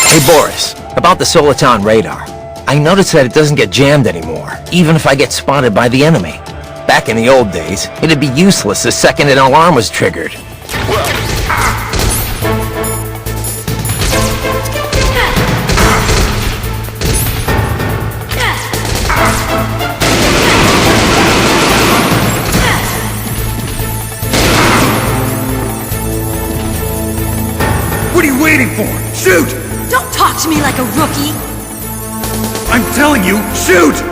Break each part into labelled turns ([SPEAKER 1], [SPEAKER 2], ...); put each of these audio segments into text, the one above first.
[SPEAKER 1] Hey Boris, about the Soliton radar. I noticed that it doesn't get jammed anymore, even if I get spotted by the enemy. Back in the old days, it'd be useless the second an alarm was triggered.
[SPEAKER 2] What are you waiting for? Shoot!
[SPEAKER 3] Don't talk to me like a rookie!
[SPEAKER 2] I'm telling you, shoot!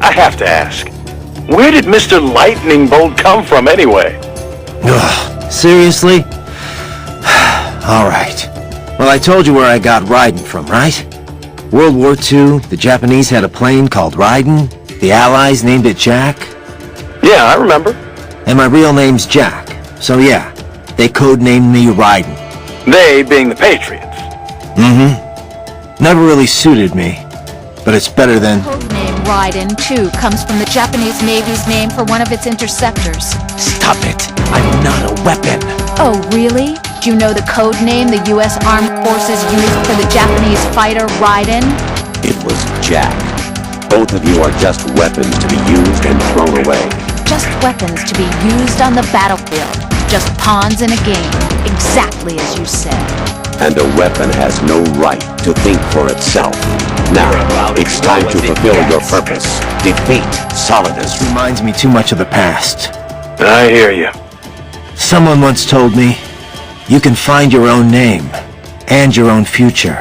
[SPEAKER 4] I have to ask, where did Mr. Lightning Bolt come from anyway?
[SPEAKER 1] Ugh, seriously? Alright. Well, I told you where I got Raiden from, right? World War II, the Japanese had a plane called Raiden. The Allies named it Jack.
[SPEAKER 4] Yeah, I remember.
[SPEAKER 1] And my real name's Jack. So yeah, they codenamed me Raiden.
[SPEAKER 4] They being the Patriots.
[SPEAKER 1] Mm-hmm. Never really suited me. But it's better than...
[SPEAKER 5] Codename Raiden, too, comes from the Japanese Navy's name for one of its interceptors.
[SPEAKER 1] Stop it! I'm not a weapon!
[SPEAKER 5] Oh, really? Do you know the code name the U.S. Armed Forces used for the Japanese fighter Raiden?
[SPEAKER 6] It was Jack. Both of you are just weapons to be used and thrown away.
[SPEAKER 5] Just weapons to be used on the battlefield. Just pawns in a game. Exactly as you said.
[SPEAKER 6] And a weapon has no right to think for itself. Now, it's time to fulfill your purpose. Defeat Solidus.
[SPEAKER 1] Reminds me too much of the past.
[SPEAKER 4] I hear you.
[SPEAKER 1] Someone once told me, you can find your own name, and your own future.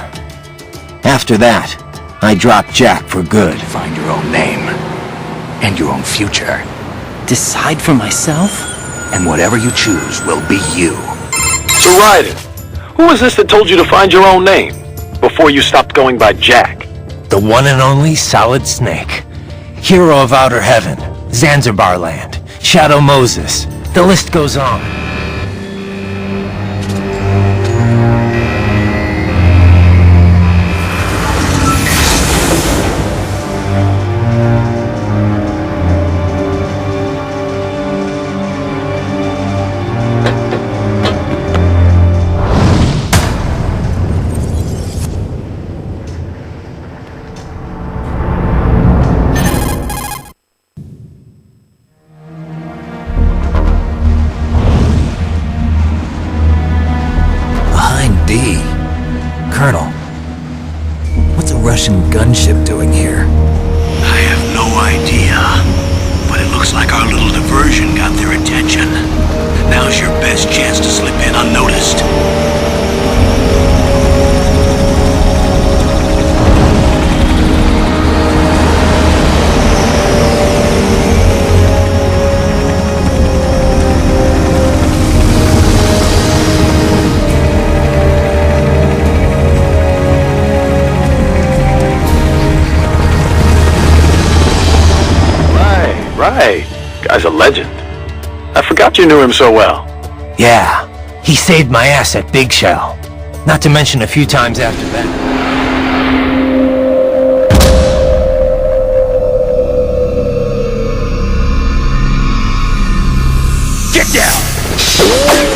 [SPEAKER 1] After that, I dropped Jack for good.
[SPEAKER 7] Find your own name, and your own future. Decide for myself, and whatever you choose will be you.
[SPEAKER 4] So Raiden, who was this that told you to find your own name, before you stopped going by Jack?
[SPEAKER 1] The one and only Solid Snake. Hero of Outer Heaven, Zanzibar Land, Shadow Moses. The list goes on.
[SPEAKER 8] Colonel, what's a Russian gunship doing here?
[SPEAKER 7] I have no idea, but it looks like our little diversion got their attention. Now's your best chance to slip in unnoticed.
[SPEAKER 4] Right. Guy's a legend. I forgot you knew him so well.
[SPEAKER 1] Yeah, he saved my ass at Big Shell. Not to mention a few times after that.
[SPEAKER 2] Get down!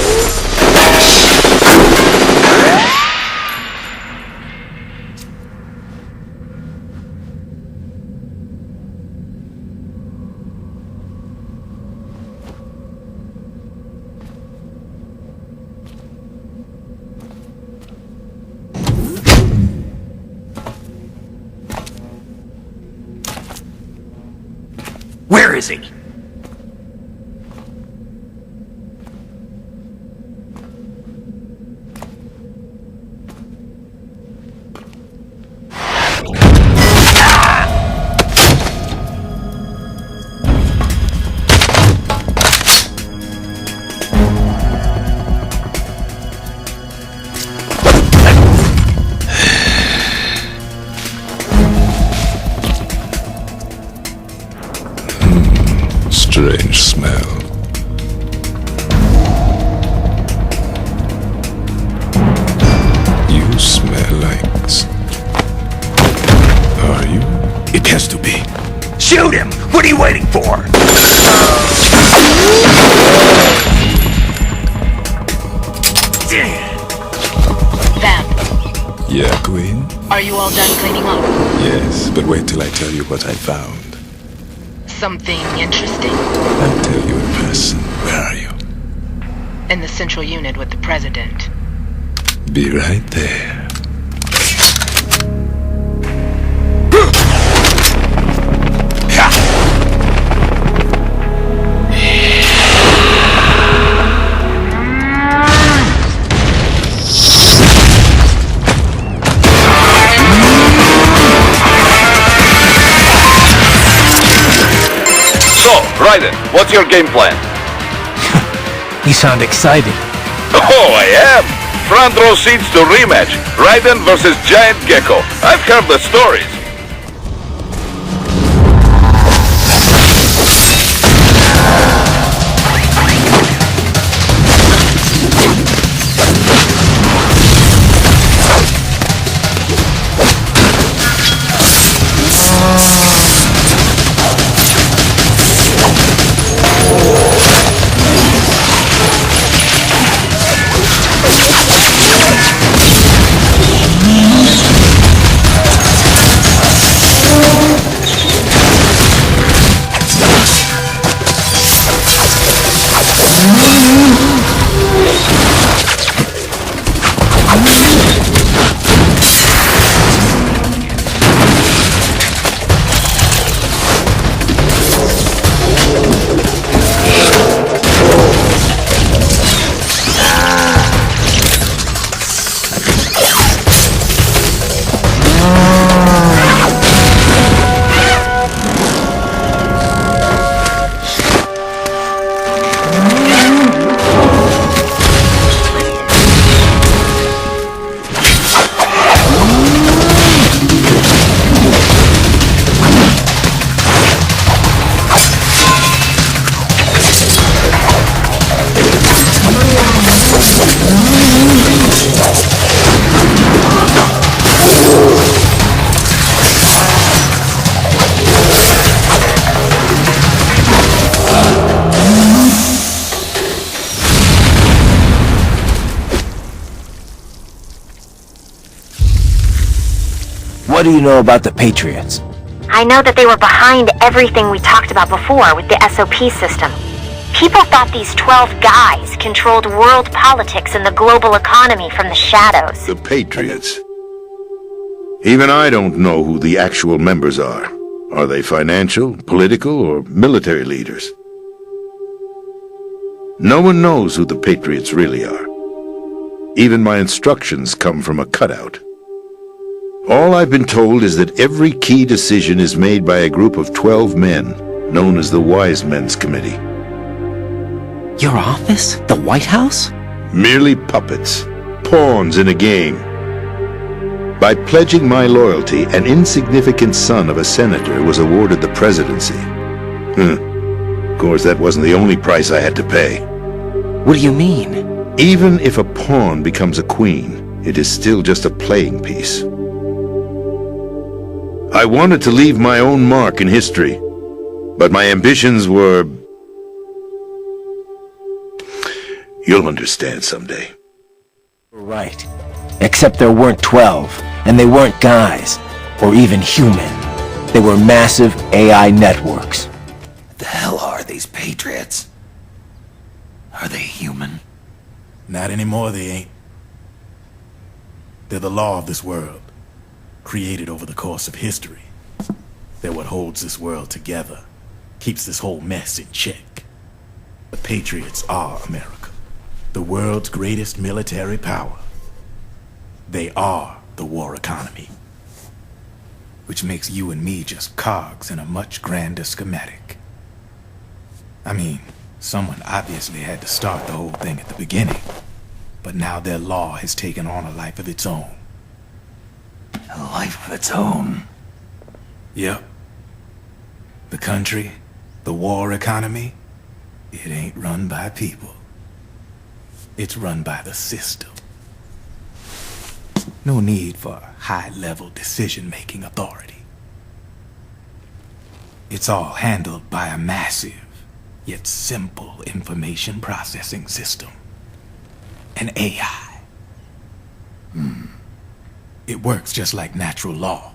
[SPEAKER 7] Where is he?
[SPEAKER 9] Strange smell. You smell like... Are you?
[SPEAKER 2] It has to be.
[SPEAKER 7] Shoot him! What are you waiting for?
[SPEAKER 5] Vamp,
[SPEAKER 9] Yeah, Queen?
[SPEAKER 5] are you all done cleaning up?
[SPEAKER 9] Yes, but wait till I tell you what I found.
[SPEAKER 5] Something interesting?
[SPEAKER 9] I'll tell you in person. Where are you?
[SPEAKER 5] In the central unit with the president.
[SPEAKER 9] Be right there.
[SPEAKER 4] So, Raiden, what's your game plan?
[SPEAKER 1] You sound excited.
[SPEAKER 4] Oh, I am! Front row seats to rematch. Raiden versus Giant Gecko. I've heard the stories.
[SPEAKER 1] What do you know about the Patriots?
[SPEAKER 10] I know that they were behind everything we talked about before with the SOP system. People thought these 12 guys controlled world politics and the global economy from the shadows.
[SPEAKER 2] The Patriots. Even I don't know who the actual members are. Are they financial, political, or military leaders? No one knows who the Patriots really are. Even my instructions come from a cutout. All I've been told is that every key decision is made by a group of 12 men, known as the Wise Men's Committee.
[SPEAKER 1] Your office? The White House?
[SPEAKER 2] Merely puppets, pawns in a game. By pledging my loyalty, an insignificant son of a senator was awarded the presidency. Of course, that wasn't the only price I had to pay.
[SPEAKER 1] What do you mean?
[SPEAKER 2] Even if a pawn becomes a queen, it is still just a playing piece. I wanted to leave my own mark in history, but my ambitions were... You'll understand someday.
[SPEAKER 1] Right. Except there weren't 12, and they weren't guys, or even human. They were massive AI networks.
[SPEAKER 8] What the hell are these Patriots? Are they human?
[SPEAKER 11] Not anymore, they ain't. They're the law of this world, created over the course of history. They're what holds this world together, keeps this whole mess in check. The Patriots are America, the world's greatest military power. They are the war economy, which makes you and me just cogs in a much grander schematic. I mean, someone obviously had to start the whole thing at the beginning, but now their law has taken on a life of its own.
[SPEAKER 8] A life of its own?
[SPEAKER 11] Yep. The country, the war economy, it ain't run by people. It's run by the system. No need for high-level decision-making authority. It's all handled by a massive, yet simple information processing system. An AI. It works just like natural law.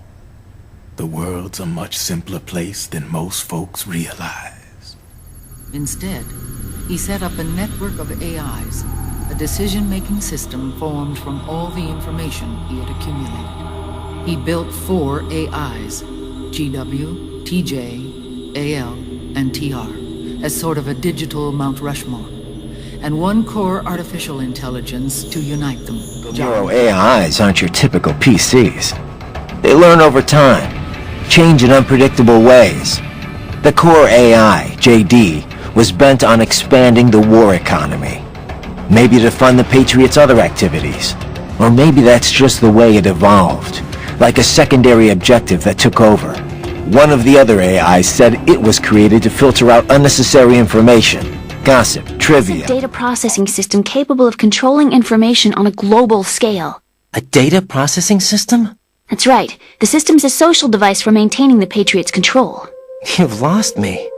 [SPEAKER 11] The world's a much simpler place than most folks realize.
[SPEAKER 12] Instead, he set up a network of AIs, a decision-making system formed from all the information he had accumulated. He built 4 AIs, GW, TJ, AL, and TR, as sort of a digital Mount Rushmore, and 1 core artificial intelligence to unite them.
[SPEAKER 1] Neuro AIs aren't your typical PCs. They learn over time, change in unpredictable ways. The core AI, JD, was bent on expanding the war economy. Maybe to fund the Patriots' other activities. Or maybe that's just the way it evolved, like a secondary objective that took over. One of the other AIs said it was created to filter out unnecessary information, gossip, trivia.
[SPEAKER 10] It's a data processing system capable of controlling information on a global scale.
[SPEAKER 1] A data processing system?
[SPEAKER 10] That's right. The system's a social device for maintaining the Patriots' control.
[SPEAKER 1] You've lost me.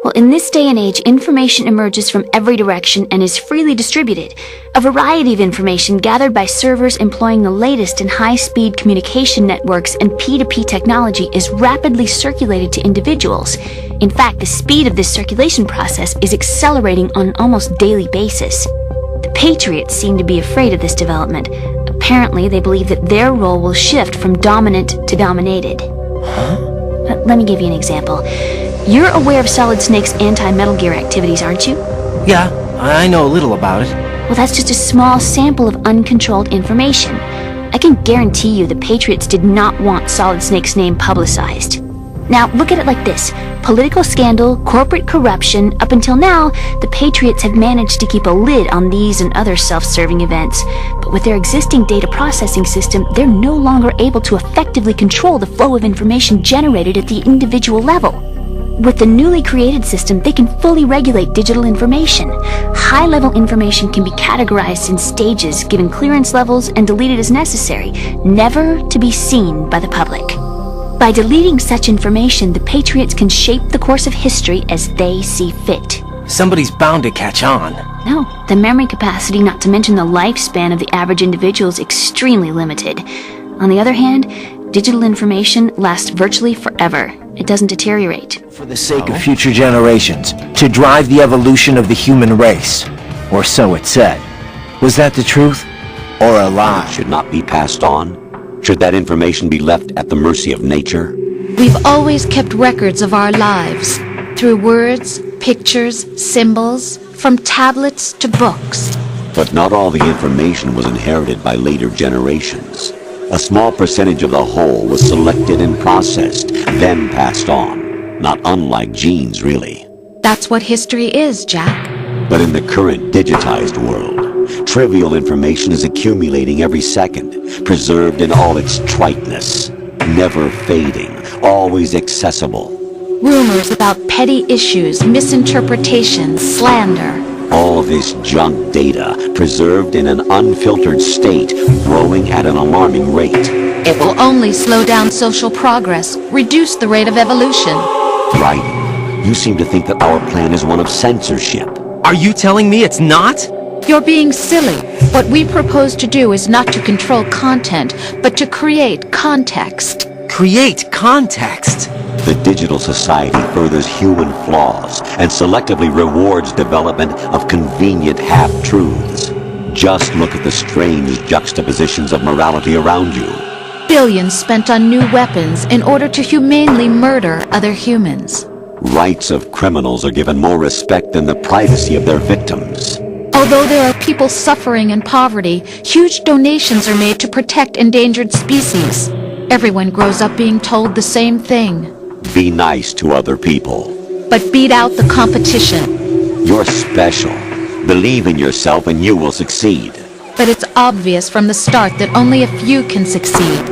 [SPEAKER 10] Well, in this day and age, information emerges from every direction and is freely distributed. A variety of information gathered by servers employing the latest in high-speed communication networks and P2P technology is rapidly circulated to individuals. In fact, the speed of this circulation process is accelerating on an almost daily basis. The Patriots seem to be afraid of this development. Apparently, they believe that their role will shift from dominant to dominated. Let me give you an example. You're aware of Solid Snake's anti-Metal Gear activities, aren't you?
[SPEAKER 1] Yeah, I know a little about it.
[SPEAKER 10] Well, that's just a small sample of uncontrolled information. I can guarantee you the Patriots did not want Solid Snake's name publicized. Now, look at it like this. Political scandal, corporate corruption, up until now, the Patriots have managed to keep a lid on these and other self-serving events. But with their existing data processing system, they're no longer able to effectively control the flow of information generated at the individual level. With the newly created system, they can fully regulate digital information. High-level information can be categorized in stages, given clearance levels, and deleted as necessary, never to be seen by the public. By deleting such information, the Patriots can shape the course of history as they see fit.
[SPEAKER 1] Somebody's bound to catch on.
[SPEAKER 10] No, the memory capacity, not to mention the lifespan of the average individual, is extremely limited. On the other hand, digital information lasts virtually forever. It doesn't deteriorate.
[SPEAKER 1] For the sake of future generations, to drive the evolution of the human race. Or so it said. Was that the truth? Or a lie?
[SPEAKER 6] Should not be passed on. Should that information be left at the mercy of nature?
[SPEAKER 5] We've always kept records of our lives, through words, pictures, symbols, from tablets to books.
[SPEAKER 6] But not all the information was inherited by later generations. A small percentage of the whole was selected and processed, then passed on. Not unlike genes, really.
[SPEAKER 5] That's what history is, Jack.
[SPEAKER 6] But in the current digitized world, trivial information is accumulating every second, preserved in all its triteness, never fading, always accessible.
[SPEAKER 5] Rumors about petty issues, misinterpretations, slander.
[SPEAKER 6] All this junk data, preserved in an unfiltered state, growing at an alarming rate.
[SPEAKER 5] It will only slow down social progress, reduce the rate of evolution.
[SPEAKER 6] Right. You seem to think that our plan is one of censorship.
[SPEAKER 13] Are you telling me it's not?
[SPEAKER 5] You're being silly. What we propose to do is not to control content, but to create context.
[SPEAKER 13] Create context?
[SPEAKER 6] The digital society furthers human flaws and selectively rewards development of convenient half-truths. Just look at the strange juxtapositions of morality around you.
[SPEAKER 5] Billions spent on new weapons in order to humanely murder other humans.
[SPEAKER 6] Rights of criminals are given more respect than the privacy of their victims.
[SPEAKER 5] Although there are people suffering in poverty, huge donations are made to protect endangered species. Everyone grows up being told the same thing.
[SPEAKER 6] Be nice to other people.
[SPEAKER 5] But beat out the competition.
[SPEAKER 6] You're special. Believe in yourself and you will succeed.
[SPEAKER 5] But it's obvious from the start that only a few can succeed.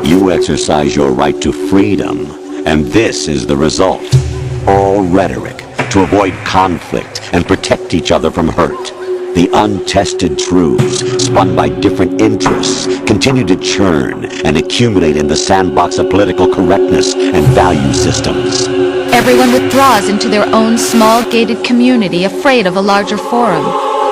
[SPEAKER 6] You exercise your right to freedom, and this is the result. All rhetoric to avoid conflict and protect each other from hurt. The untested truths, spun by different interests, continue to churn and accumulate in the sandbox of political correctness and value systems.
[SPEAKER 5] Everyone withdraws into their own small gated community, afraid of a larger forum.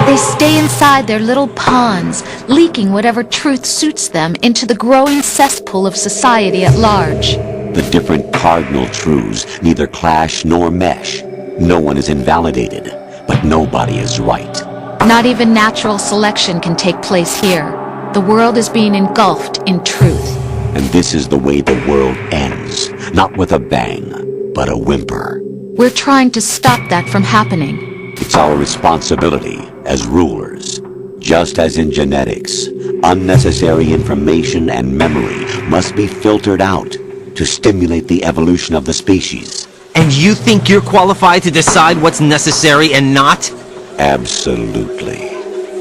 [SPEAKER 5] They stay inside their little ponds, leaking whatever truth suits them into the growing cesspool of society at large.
[SPEAKER 6] The different cardinal truths neither clash nor mesh. No one is invalidated, but nobody is right.
[SPEAKER 5] Not even natural selection can take place here. The world is being engulfed in truth.
[SPEAKER 6] And this is the way the world ends. Not with a bang, but a whimper.
[SPEAKER 5] We're trying to stop that from happening.
[SPEAKER 6] It's our responsibility as rulers. Just as in genetics, unnecessary information and memory must be filtered out to stimulate the evolution of the species.
[SPEAKER 13] And you think you're qualified to decide what's necessary and not?
[SPEAKER 6] Absolutely.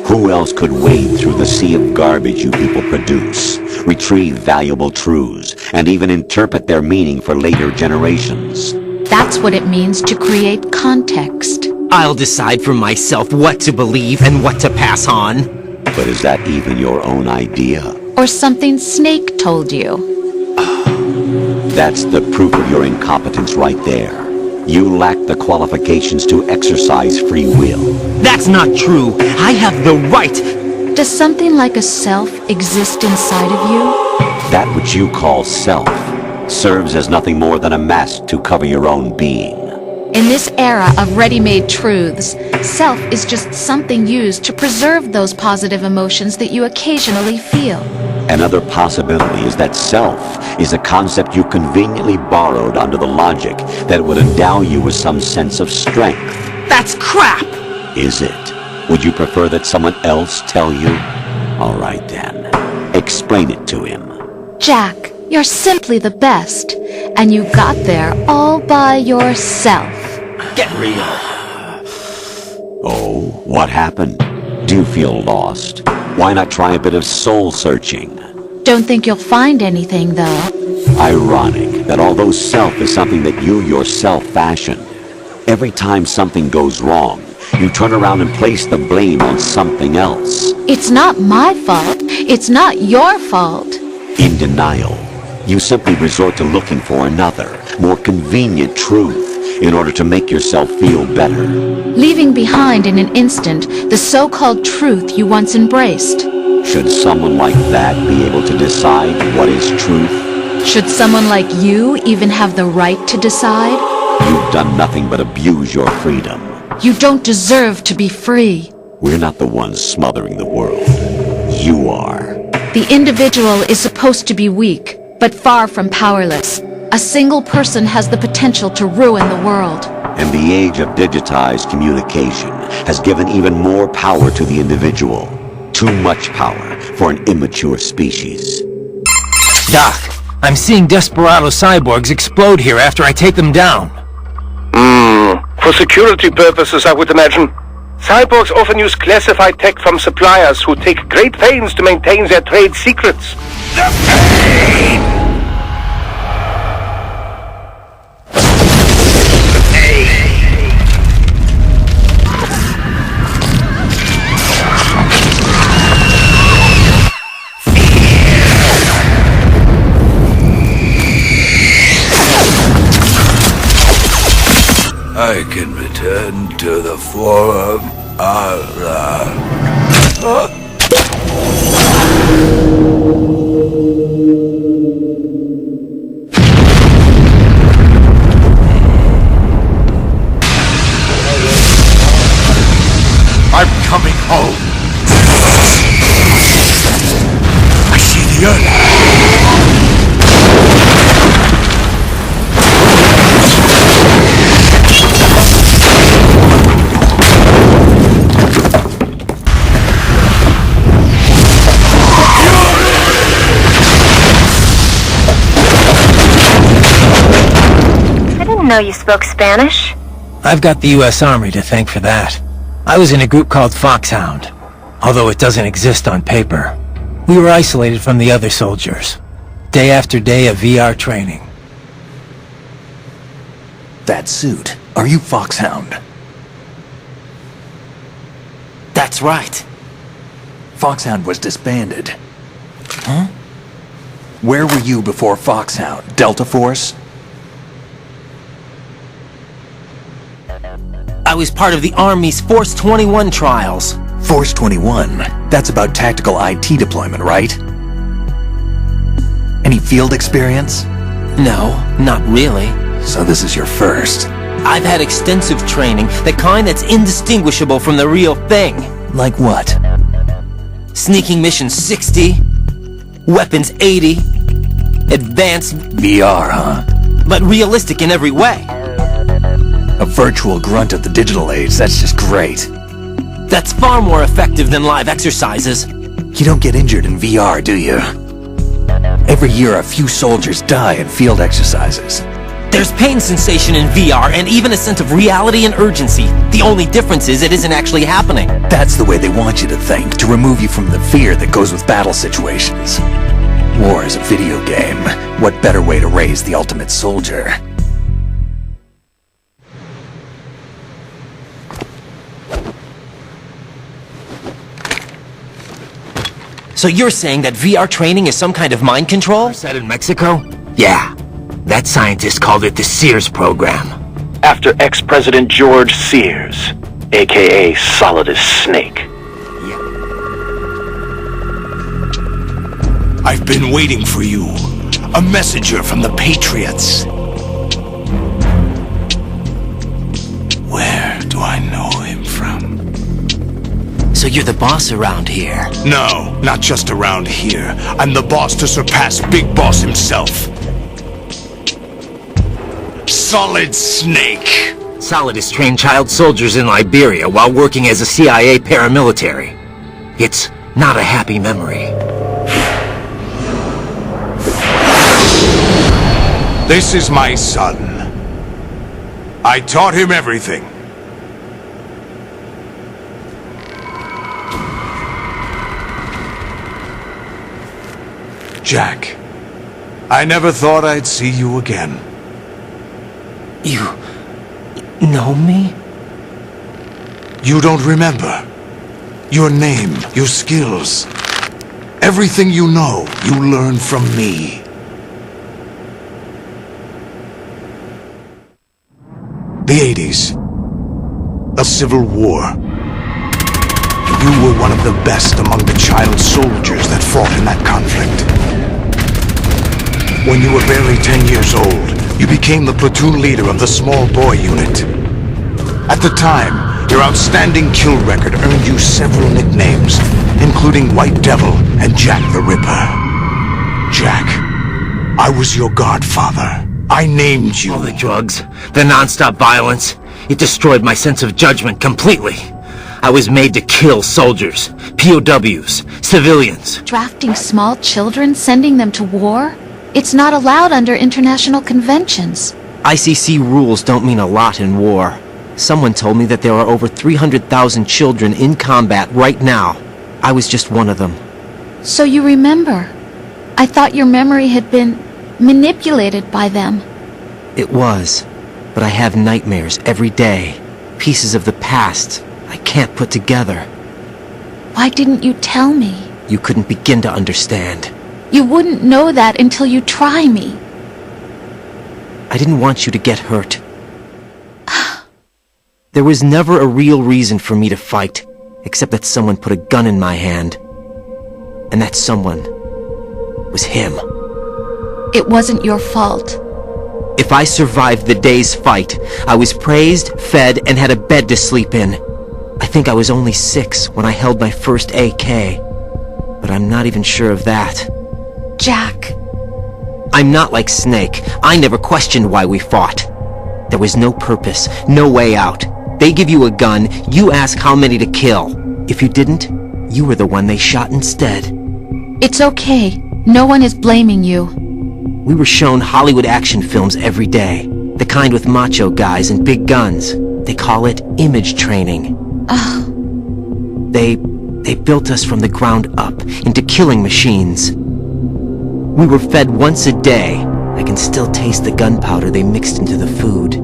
[SPEAKER 6] Who else could wade through the sea of garbage you people produce, retrieve valuable truths, and even interpret their meaning for later generations?
[SPEAKER 5] That's what it means to create context.
[SPEAKER 13] I'll decide for myself what to believe and what to pass on.
[SPEAKER 6] But is that even your own idea?
[SPEAKER 5] Or something Snake told you?
[SPEAKER 6] That's the proof of your incompetence right there. You lack the qualifications to exercise free will.
[SPEAKER 13] That's not true. I have the right.
[SPEAKER 5] Does something like a self exist inside of you?
[SPEAKER 6] That which you call self serves as nothing more than a mask to cover your own being.
[SPEAKER 5] In this era of ready-made truths, self is just something used to preserve those positive emotions that you occasionally feel.
[SPEAKER 6] Another possibility is that self is a concept you conveniently borrowed under the logic that would endow you with some sense of strength.
[SPEAKER 13] That's crap!
[SPEAKER 6] Is it? Would you prefer that someone else tell you? All right then. Explain it to him.
[SPEAKER 5] Jack, you're simply the best. And you got there all by yourself.
[SPEAKER 13] Get real.
[SPEAKER 6] Oh, what happened? Do you feel lost? Why not try a bit of soul-searching?
[SPEAKER 5] Don't think you'll find anything, though.
[SPEAKER 6] Ironic that although self is something that you yourself fashioned, every time something goes wrong, you turn around and place the blame on something else.
[SPEAKER 5] It's not my fault. It's not your fault.
[SPEAKER 6] In denial, you simply resort to looking for another, more convenient truth in order to make yourself feel better.
[SPEAKER 5] Leaving behind in an instant the so-called truth you once embraced.
[SPEAKER 6] Should someone like that be able to decide what is truth?
[SPEAKER 5] Should someone like you even have the right to decide?
[SPEAKER 6] You've done nothing but abuse your freedom.
[SPEAKER 5] You don't deserve to be free.
[SPEAKER 6] We're not the ones smothering the world. You are.
[SPEAKER 5] The individual is supposed to be weak, but far from powerless. A single person has the potential to ruin the world.
[SPEAKER 6] And the age of digitized communication has given even more power to the individual. Too much power for an immature species.
[SPEAKER 1] Doc, I'm seeing desperado cyborgs explode here after I take them down.
[SPEAKER 14] For security purposes, I would imagine. Cyborgs often use classified tech from suppliers who take great pains to maintain their trade secrets.
[SPEAKER 7] The pain!
[SPEAKER 9] I can return to the Forum.
[SPEAKER 7] I'm coming home. I see the earth.
[SPEAKER 15] Know you spoke Spanish?
[SPEAKER 1] I've got the U.S. Army to thank for that. I was in a group called Foxhound, although it doesn't exist on paper. We were isolated from the other soldiers. Day after day of VR training.
[SPEAKER 8] That suit. Are you Foxhound?
[SPEAKER 13] That's right.
[SPEAKER 8] Foxhound was disbanded. Huh? Where were you before Foxhound? Delta Force?
[SPEAKER 13] I was part of the Army's Force 21 trials.
[SPEAKER 8] Force 21? That's about tactical IT deployment, right? Any field experience?
[SPEAKER 13] No, not really.
[SPEAKER 8] So this is your first?
[SPEAKER 13] I've had extensive training, the kind that's indistinguishable from the real thing.
[SPEAKER 8] Like what?
[SPEAKER 13] Sneaking mission 60, weapons 80, advanced...
[SPEAKER 8] VR, huh?
[SPEAKER 13] But realistic in every way.
[SPEAKER 8] A virtual grunt of the digital age, that's just great.
[SPEAKER 13] That's far more effective than live exercises.
[SPEAKER 8] You don't get injured in VR, do you? Every year a few soldiers die in field exercises.
[SPEAKER 13] There's pain sensation in VR and even a sense of reality and urgency. The only difference is it isn't actually happening.
[SPEAKER 8] That's the way they want you to think, to remove you from the fear that goes with battle situations. War is a video game. What better way to raise the ultimate soldier?
[SPEAKER 13] So you're saying that VR training is some kind of mind control?
[SPEAKER 1] Set in Mexico? Yeah. That scientist called it the Sears program.
[SPEAKER 14] After ex-President George Sears, aka Solidus Snake.
[SPEAKER 7] I've been waiting for you. A messenger from the Patriots. Where do I know him from?
[SPEAKER 13] So you're the boss around here?
[SPEAKER 7] No, not just around here. I'm the boss to surpass Big Boss himself. Solid Snake.
[SPEAKER 1] Solidus trained child soldiers in Liberia while working as a CIA paramilitary. It's not a happy memory.
[SPEAKER 7] This is my son. I taught him everything. Jack, I never thought I'd see you again.
[SPEAKER 13] You know me?
[SPEAKER 7] You don't remember. Your name, your skills. Everything you know, you learned from me. The 80s. A civil war. You were one of the best among the child soldiers that fought in that conflict. When you were barely 10 years old, you became the platoon leader of the small boy unit. At the time, your outstanding kill record earned you several nicknames, including White Devil and Jack the Ripper. Jack, I was your godfather. I named you.
[SPEAKER 1] All the drugs, the non-stop violence, it destroyed my sense of judgment completely. I was made to kill soldiers, POWs, civilians.
[SPEAKER 5] Drafting small children, sending them to war? It's not allowed under international conventions.
[SPEAKER 13] ICC rules don't mean a lot in war. Someone told me that there are over 300,000 children in combat right now. I was just one of them.
[SPEAKER 5] So you remember? I thought your memory had been manipulated by them.
[SPEAKER 13] It was, but I have nightmares every day. Pieces of the past I can't put together.
[SPEAKER 5] Why didn't you tell me?
[SPEAKER 13] You couldn't begin to understand.
[SPEAKER 5] You wouldn't know that until you try me.
[SPEAKER 13] I didn't want you to get hurt. There was never a real reason for me to fight, except that someone put a gun in my hand. And that someone was him.
[SPEAKER 5] It wasn't your fault.
[SPEAKER 13] If I survived the day's fight, I was praised, fed, and had a bed to sleep in. I think I was only 6 when I held my first AK. But I'm not even sure of that.
[SPEAKER 5] Jack.
[SPEAKER 13] I'm not like Snake. I never questioned why we fought. There was no purpose, no way out. They give you a gun, you ask how many to kill. If you didn't, you were the one they shot instead.
[SPEAKER 5] It's okay. No one is blaming you.
[SPEAKER 13] We were shown Hollywood action films every day. The kind with macho guys and big guns. They call it image training. They built us from the ground up into killing machines. We were fed once a day. I can still taste the gunpowder they mixed into the food.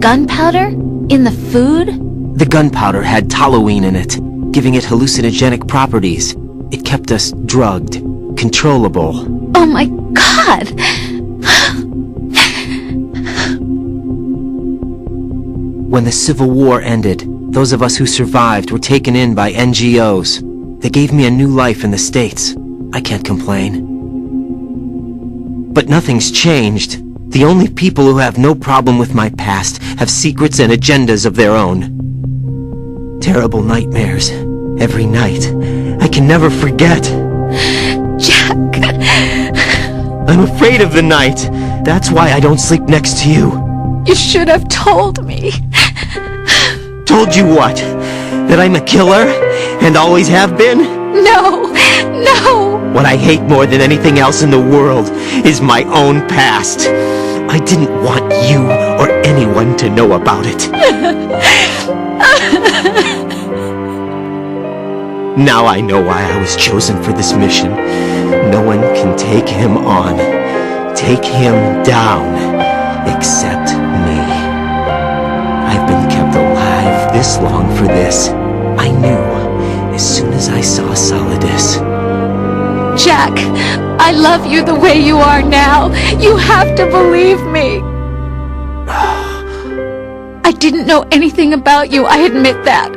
[SPEAKER 5] Gunpowder? In the food?
[SPEAKER 13] The gunpowder had toluene in it, giving it hallucinogenic properties. It kept us drugged, controllable.
[SPEAKER 5] Oh my God!
[SPEAKER 13] When the Civil War ended, those of us who survived were taken in by NGOs. They gave me a new life in the States. I can't complain. But nothing's changed. The only people who have no problem with my past have secrets and agendas of their own. Terrible nightmares. Every night. I can never forget.
[SPEAKER 5] Jack!
[SPEAKER 13] I'm afraid of the night. That's why I don't sleep next to you.
[SPEAKER 5] You should have told me.
[SPEAKER 13] Told you what? That I'm a killer? And always have been?
[SPEAKER 5] No! No!
[SPEAKER 13] What I hate more than anything else in the world is my own past. I didn't want you or anyone to know about it. Now I know why I was chosen for this mission. No one can take him on, take him down, except me. I've been kept alive this long for this. I knew as soon as I saw Solidus.
[SPEAKER 5] Jack, I love you the way you are now. You have to believe me. I didn't know anything about you, I admit that.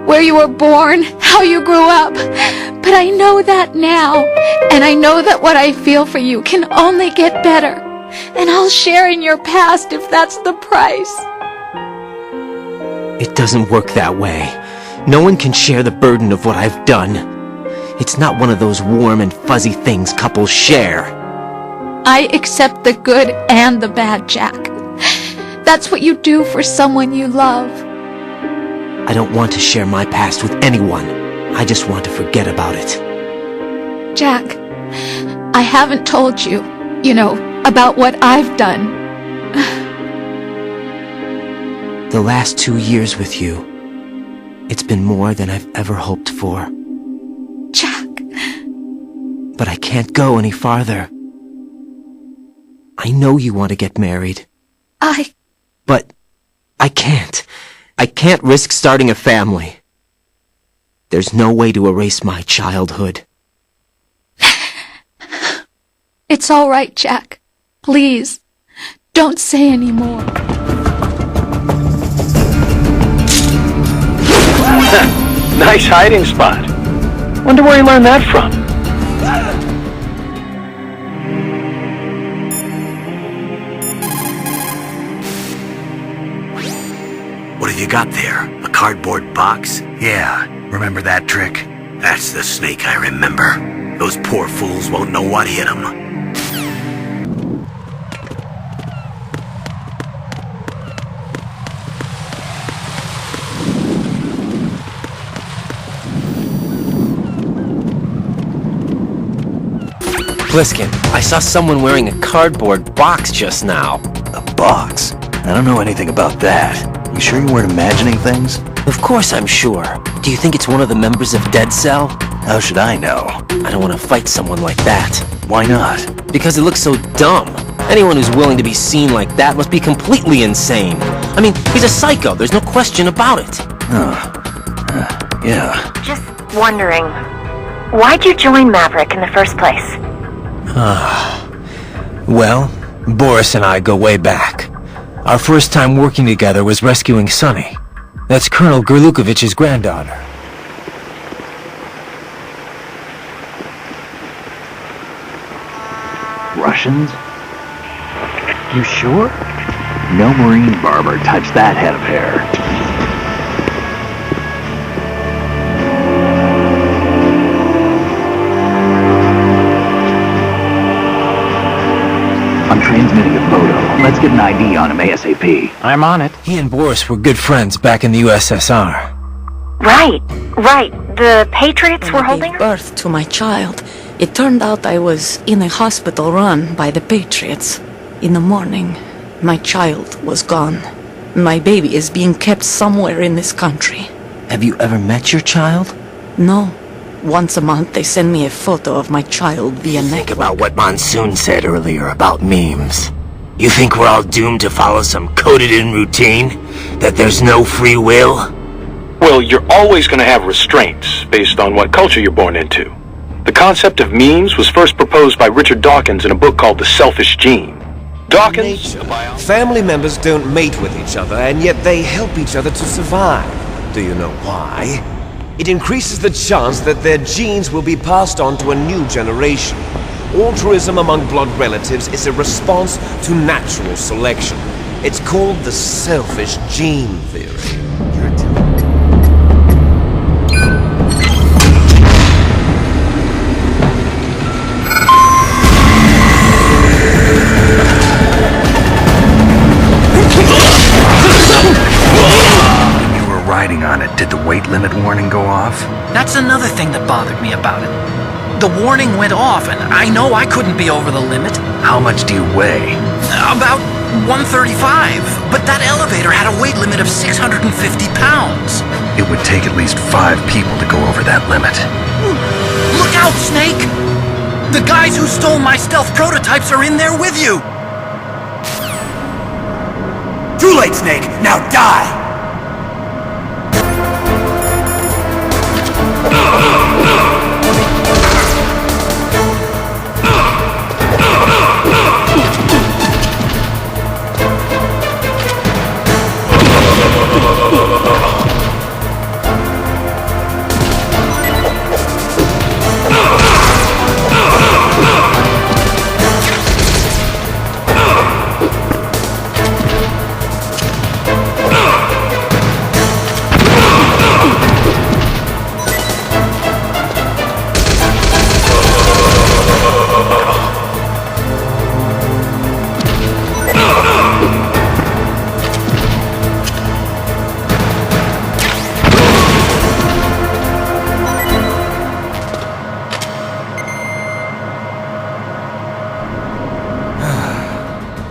[SPEAKER 5] Where you were born, how you grew up. But I know that now. And I know that what I feel for you can only get better. And I'll share in your past if that's the price.
[SPEAKER 13] It doesn't work that way. No one can share the burden of what I've done. It's not one of those warm and fuzzy things couples share.
[SPEAKER 5] I accept the good and the bad, Jack. That's what you do for someone you love.
[SPEAKER 13] I don't want to share my past with anyone. I just want to forget about it.
[SPEAKER 5] Jack, I haven't told you, about what I've done.
[SPEAKER 13] The last 2 years with you, it's been more than I've ever hoped for.
[SPEAKER 5] Jack.
[SPEAKER 13] But I can't go any farther. I know you want to get married. But I can't. I can't risk starting a family. There's no way to erase my childhood.
[SPEAKER 5] It's all right, Jack. Please, don't say any more.
[SPEAKER 14] Nice hiding spot. Wonder where you learned that from.
[SPEAKER 8] What have you got there? A cardboard box? Yeah, remember that trick?
[SPEAKER 7] That's the Snake I remember. Those poor fools won't know what hit them.
[SPEAKER 13] Bliskin, I saw someone wearing a cardboard box just now.
[SPEAKER 8] A box? I don't know anything about that. You sure you weren't imagining things?
[SPEAKER 13] Of course I'm sure. Do you think it's one of the members of Dead Cell?
[SPEAKER 8] How should I know?
[SPEAKER 13] I don't want to fight someone like that.
[SPEAKER 8] Why not?
[SPEAKER 13] Because it looks so dumb. Anyone who's willing to be seen like that must be completely insane. I mean, he's a psycho, there's no question about it.
[SPEAKER 8] Yeah.
[SPEAKER 15] Just wondering, why'd you join Maverick in the first place?
[SPEAKER 1] Well, Boris and I go way back. Our first time working together was rescuing Sunny. That's Colonel Gurlukovich's granddaughter.
[SPEAKER 16] Russians? You sure? No Marine barber touched that head of hair. I'm transmitting a photo. Let's get an ID on him ASAP. I'm on it.
[SPEAKER 1] He and Boris were good friends back in the USSR.
[SPEAKER 15] Right. The Patriots were holding her?
[SPEAKER 12] Birth to my child. It turned out I was in a hospital run by the Patriots. In the morning, my child was gone. My baby is being kept somewhere in this country.
[SPEAKER 13] Have you ever met your child?
[SPEAKER 12] No. Once a month, they send me a photo of my child via network.
[SPEAKER 1] Think about what Monsoon said earlier about memes. You think we're all doomed to follow some coded-in routine? That there's no free will?
[SPEAKER 17] Well, you're always going to have restraints based on what culture you're born into. The concept of memes was first proposed by Richard Dawkins in a book called The Selfish Gene. Dawkins...
[SPEAKER 18] Family members don't mate with each other, and yet they help each other to survive. Do you know why? It increases the chance that their genes will be passed on to a new generation. Altruism among blood relatives is a response to natural selection. It's called the selfish gene theory.
[SPEAKER 8] Riding on it, did the weight limit warning go off?
[SPEAKER 19] That's another thing that bothered me about it. The warning went off, and I know I couldn't be over the limit.
[SPEAKER 8] How much do you weigh?
[SPEAKER 19] About 135, but that elevator had a weight limit of 650 pounds.
[SPEAKER 8] It would take at least 5 people to go over that limit.
[SPEAKER 19] Look out, Snake! The guys who stole my stealth prototypes are in there with you!
[SPEAKER 7] Too late, Snake! Now die!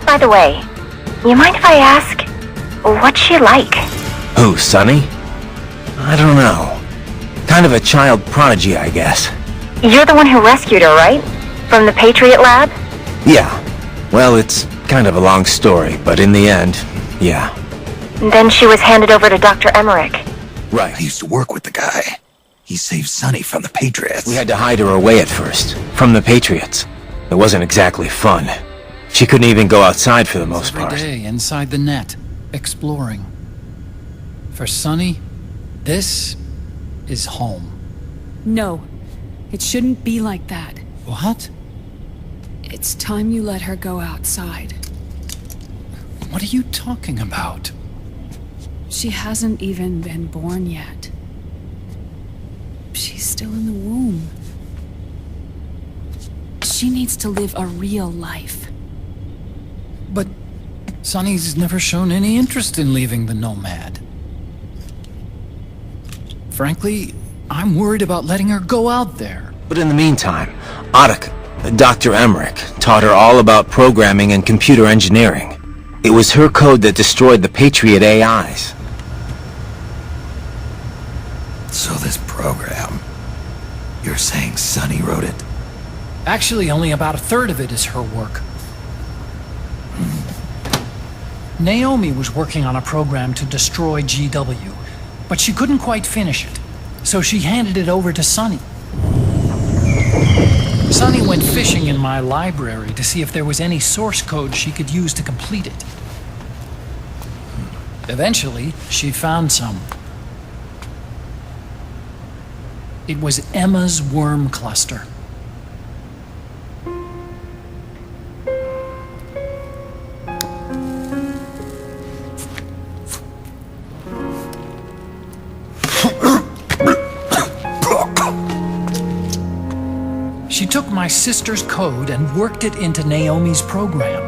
[SPEAKER 15] By the way, you mind if I ask, what's she like?
[SPEAKER 1] Who, Sunny? I don't know. Kind of a child prodigy, I guess.
[SPEAKER 15] You're the one who rescued her, right? From the Patriot lab?
[SPEAKER 1] Yeah. Well, it's kind of a long story, but in the end, yeah.
[SPEAKER 15] Then she was handed over to Dr. Emmerich.
[SPEAKER 1] Right.
[SPEAKER 8] I used to work with the guy. He saved Sunny from the Patriots.
[SPEAKER 1] We had to hide her away at first, from the Patriots. It wasn't exactly fun. She couldn't even go outside for the most part.
[SPEAKER 20] Every day inside the net, exploring. For Sunny, this is home.
[SPEAKER 3] No, it shouldn't be like that.
[SPEAKER 20] What?
[SPEAKER 3] It's time you let her go outside.
[SPEAKER 20] What are you talking about?
[SPEAKER 3] She hasn't even been born yet. She's still in the womb. She needs to live a real life.
[SPEAKER 20] But Sonny's never shown any interest in leaving the Nomad. Frankly, I'm worried about letting her go out there.
[SPEAKER 1] But in the meantime, Dr. Emmerich, taught her all about programming and computer engineering. It was her code that destroyed the Patriot AIs.
[SPEAKER 8] So this program, you're saying Sonny wrote it?
[SPEAKER 20] Actually, only about a third of it is her work. Naomi was working on a program to destroy GW, but she couldn't quite finish it, so she handed it over to Sonny. Sonny went fishing in my library to see if there was any source code she could use to complete it. Eventually, she found some. It was Emma's worm cluster. She took my sister's code and worked it into Naomi's program.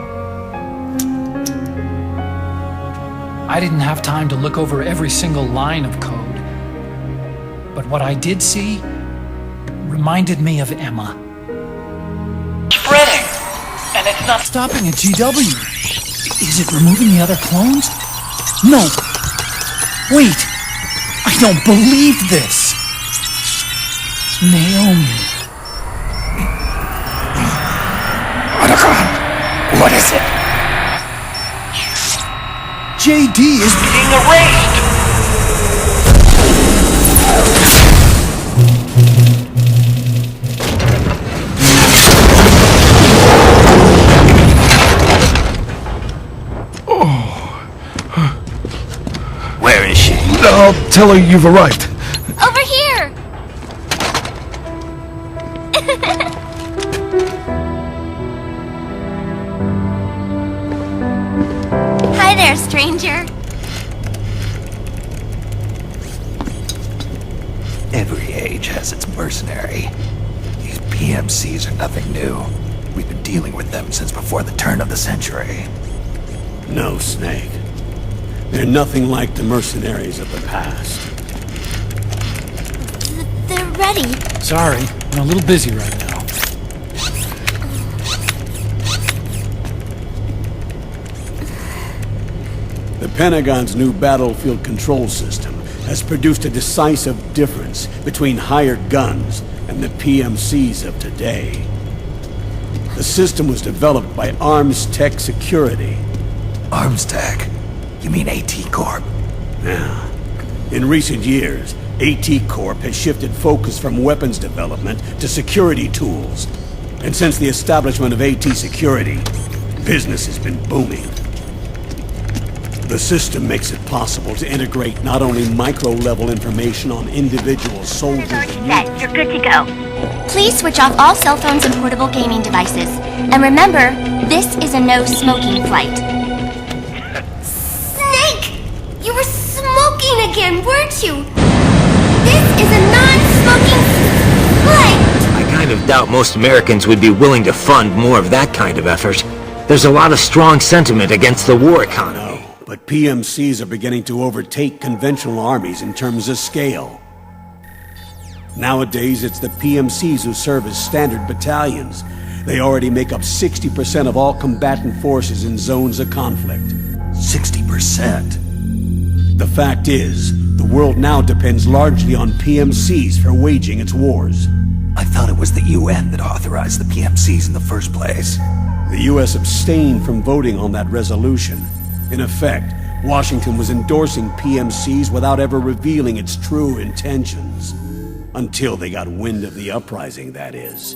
[SPEAKER 20] I didn't have time to look over every single line of code, but what I did see reminded me of Emma.
[SPEAKER 19] Spreading, and it's not
[SPEAKER 20] stopping at GW. Is it removing the other clones? No. Wait. I don't believe this. Naomi.
[SPEAKER 8] What is it?
[SPEAKER 20] JD is
[SPEAKER 19] being erased!
[SPEAKER 8] Where is she?
[SPEAKER 7] I'll tell her you've arrived.
[SPEAKER 10] Over here! Hi there, stranger.
[SPEAKER 8] Every age has its mercenary. These PMCs are nothing new. We've been dealing with them since before the turn of the century.
[SPEAKER 21] No, Snake. They're nothing like the mercenaries of the past.
[SPEAKER 10] They're ready.
[SPEAKER 20] Sorry, I'm a little busy right now.
[SPEAKER 21] The Pentagon's new battlefield control system has produced a decisive difference between hired guns and the PMCs of today. The system was developed by Arms Tech Security.
[SPEAKER 8] Arms Tech? You mean AT Corp?
[SPEAKER 21] Yeah. In recent years, AT Corp has shifted focus from weapons development to security tools. And since the establishment of AT Security, business has been booming. The system makes it possible to integrate not only micro-level information on individual soldiers and
[SPEAKER 10] You're good to go. Please switch off all cell phones and portable gaming devices. And remember, this is a no-smoking flight. Snake! You were smoking again, weren't you? This is a non-smoking flight!
[SPEAKER 1] I kind of doubt most Americans would be willing to fund more of that kind of effort. There's a lot of strong sentiment against the war economy.
[SPEAKER 21] But PMCs are beginning to overtake conventional armies in terms of scale. Nowadays, it's the PMCs who serve as standard battalions. They already make up 60% of all combatant forces in zones of conflict.
[SPEAKER 8] 60%?
[SPEAKER 21] The fact is, the world now depends largely on PMCs for waging its wars.
[SPEAKER 8] I thought it was the UN that authorized the PMCs in the first place.
[SPEAKER 21] The US abstained from voting on that resolution. In effect, Washington was endorsing PMCs without ever revealing its true intentions. Until they got wind of the uprising, that is.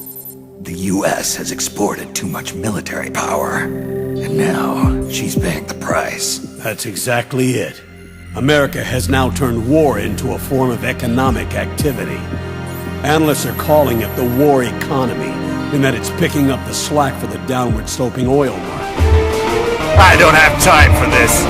[SPEAKER 8] The US has exported too much military power, and now she's paying the price.
[SPEAKER 21] That's exactly it. America has now turned war into a form of economic activity. Analysts are calling it the war economy, in that it's picking up the slack for the downward sloping oil market.
[SPEAKER 7] I don't have time for this.